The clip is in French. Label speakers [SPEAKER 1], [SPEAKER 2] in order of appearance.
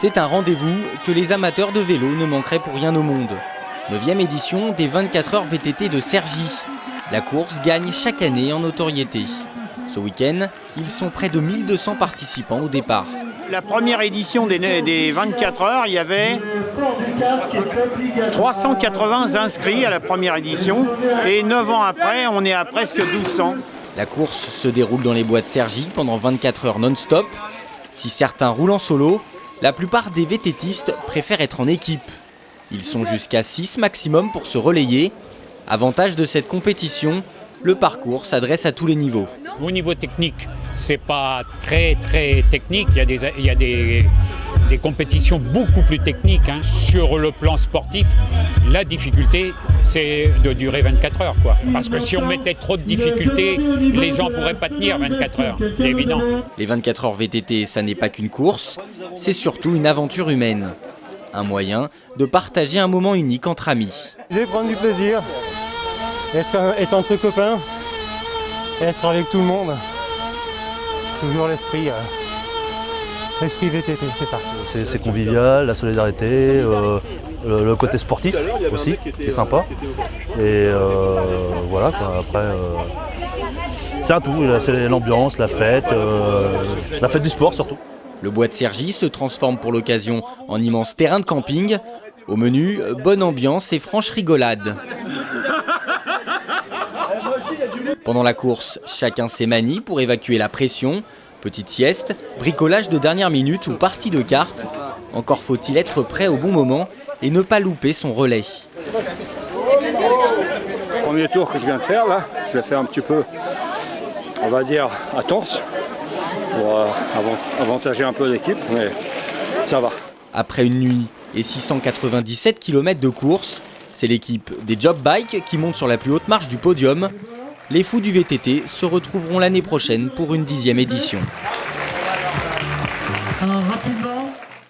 [SPEAKER 1] C'est un rendez-vous que les amateurs de vélo ne manqueraient pour rien au monde. 9e édition des 24 heures VTT de Cergy. La course gagne chaque année en notoriété. Ce week-end, ils sont près de 1200 participants au départ.
[SPEAKER 2] La première édition des 24 heures, il y avait 380 inscrits à la première édition. Et 9 ans après, on est à presque 1200.
[SPEAKER 1] La course se déroule dans les bois de Cergy pendant 24 heures non-stop. Si certains roulent en solo, la plupart des VTTistes préfèrent être en équipe. Ils sont jusqu'à 6 maximum pour se relayer. Avantage de cette compétition, le parcours s'adresse à tous les niveaux.
[SPEAKER 3] Au niveau technique, c'est pas très technique. Il y a des compétitions beaucoup plus techniques. Sur le plan sportif, la difficulté, c'est de durer 24 heures. Parce que si on mettait trop de difficultés, les gens ne pourraient pas tenir 24 heures. C'est évident.
[SPEAKER 1] Les 24 heures VTT, ça n'est pas qu'une course, c'est surtout une aventure humaine. Un moyen de partager un moment unique entre amis.
[SPEAKER 4] Je vais prendre du plaisir, être entre copains, être avec tout le monde. Toujours l'esprit VTT, c'est ça.
[SPEAKER 5] C'est convivial, la solidarité, le côté sportif aussi, qui est sympa. Et voilà, après, c'est un tout, c'est l'ambiance, la fête du sport surtout.
[SPEAKER 1] Le bois de Cergy se transforme pour l'occasion en immense terrain de camping. Au menu, bonne ambiance et franche rigolade. Pendant la course, chacun ses manies pour évacuer la pression. Petite sieste, bricolage de dernière minute ou partie de cartes. Encore faut-il être prêt au bon moment et ne pas louper son relais.
[SPEAKER 6] Premier tour que je viens de faire là, je vais faire un petit peu, on va dire, à torse pour avantager un peu l'équipe, mais ça va.
[SPEAKER 1] Après une nuit et 697 km de course, c'est l'équipe des Job Bike qui monte sur la plus haute marche du podium. Les fous du VTT se retrouveront l'année prochaine pour une 10e édition.